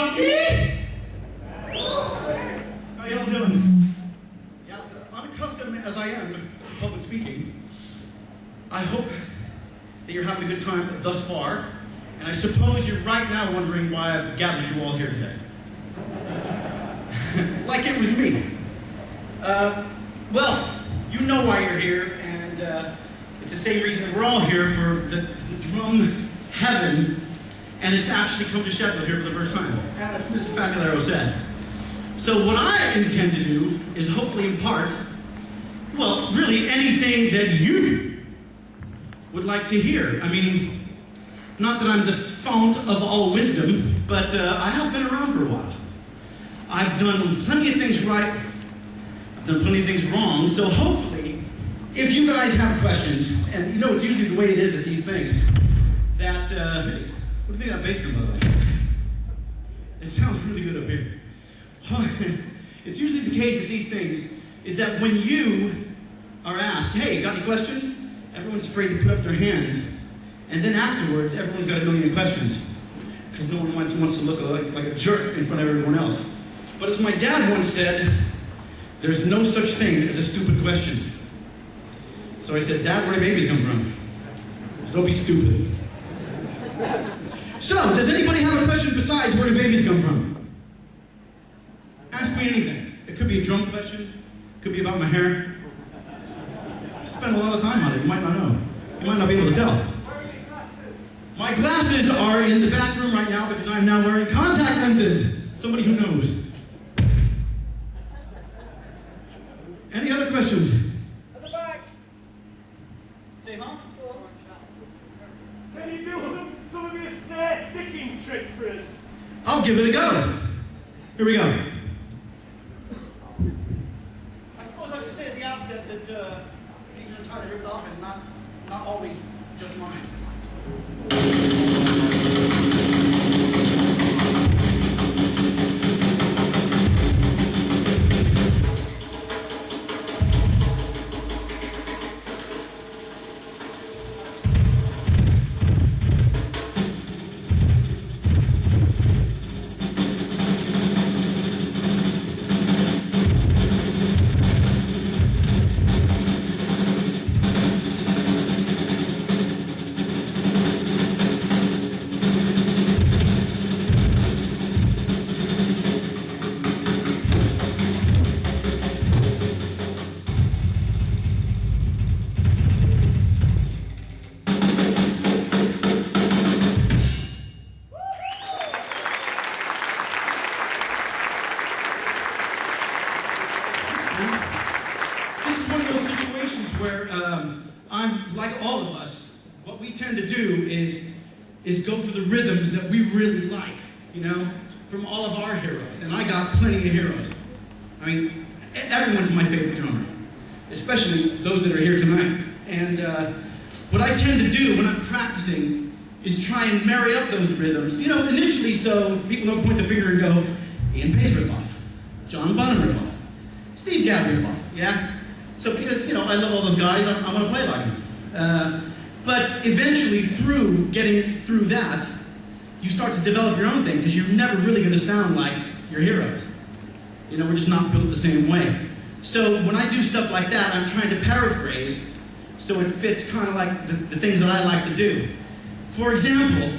Rockin! How y'all doing? Yeah, unaccustomed as I am to public speaking, I hope that you're having a good time thus far, and I suppose you're right now wondering why I've gathered you all here today. Like it was me. Well, you know why you're here, and it's the same reason that we're all here for the drum heaven, and it's actually come to Sheffield here for the first time, as Mr. Fabularo said. So what I intend to do is hopefully impart, well, really anything that you would like to hear. I mean, not that I'm the fount of all wisdom, but I have been around for a while. I've done plenty of things right, I've done plenty of things wrong, so hopefully, if you guys have questions, and you know it's usually the way it is at these things, that, what do you think of that bass drum, by the way? It sounds really good up here. It's usually the case at these things, is that when you are asked, hey, got any questions? Everyone's afraid to put up their hand. And then afterwards, everyone's got a million questions. Because no one wants to look like a jerk in front of everyone else. But as my dad once said, there's no such thing as a stupid question. So I said, Dad, where do babies come from? So don't be stupid. So, does anybody have a question besides where do babies come from? Ask me anything. It could be a drum question. It could be about my hair. I spend a lot of time on it. You might not know. You might not be able to tell. My glasses are in the back room right now because I'm now wearing contact lenses. Somebody who knows. Any other questions? At the back. Say, huh? Can you do some of your snare sticking tricks for us? I'll give it a go. Here we go. I suppose I should say at the outset that these are entirely ripped off and not always just mine. Is go for the rhythms that we really like, you know, from all of our heroes. And I got plenty of heroes. I mean, everyone's my favorite drummer, especially those that are here tonight. And what I tend to do when I'm practicing is try and marry up those rhythms, you know, initially so people don't point the finger and go, Ian Pace ripoff, John Bonham ripoff, Steve Gadd ripoff, yeah? So because, you know, I love all those guys, I want to play like them. But eventually, through getting through that, you start to develop your own thing, because you're never really going to sound like your heroes. You know, we're just not built the same way. So when I do stuff like that, I'm trying to paraphrase so it fits kind of like the things that I like to do. For example,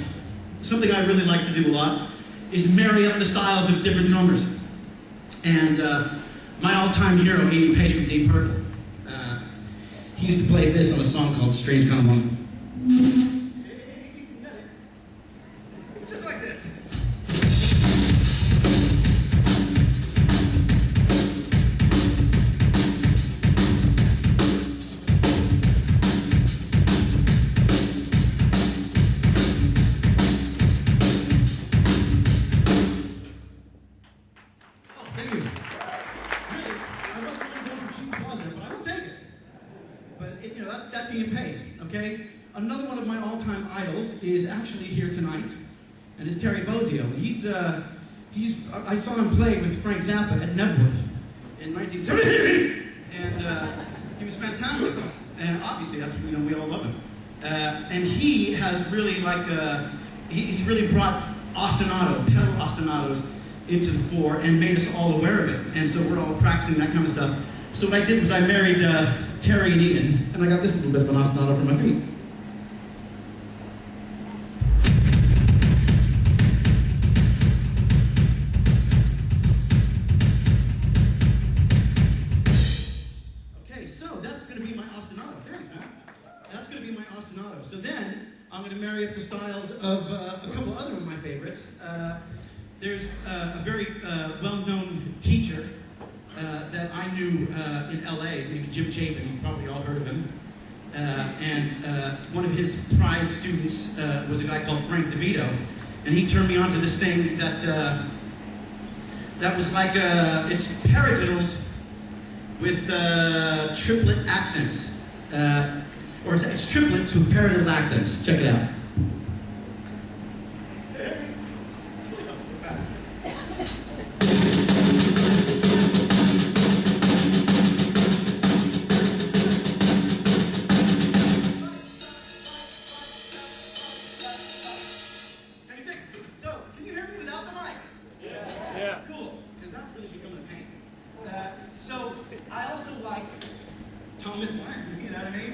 something I really like to do a lot is marry up the styles of different drummers. And my all-time hero, Ian Pace from Deep Purple, he used to play this on a song called Strange Kind of Woman. Just like this. Oh, thank you. Really, I wasn't going to go for cheap applause there, but I will take it. But you know, that's Ian Pace, okay? Another one of my all-time idols is actually here tonight, and it's Terry Bozzio. I saw him play with Frank Zappa at Nebworth in 1970, and he was fantastic. And obviously, that's, we all love him. And he has really he's really brought ostinato, pedal ostinatos into the fore and made us all aware of it. And so we're all practicing that kind of stuff. So what I did was I married Terry and Ian, and I got this little bit of an ostinato for my feet. Okay, so that's going to be my ostinato. Thanks, man. That's going to be my ostinato. So then I'm going to marry up the styles of a couple other of my favorites. There's a very well-known teacher that I knew in LA. His name is Jim Chapin. You've probably all heard of him. And one of his prize students was a guy called Frank DeVito. And he turned me on to this thing that was like, it's paradiddles with triplet accents. Or it's triplets with paradiddle accents. Check it out. Thomas Lang, you know what I mean?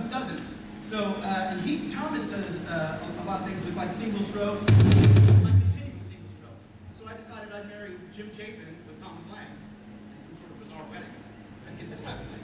Who doesn't? So, and Thomas does a lot of things with like single strokes, like continuous single strokes. So I decided I'd marry Jim Chapin with Thomas Lang in some sort of bizarre wedding and get this guy to play.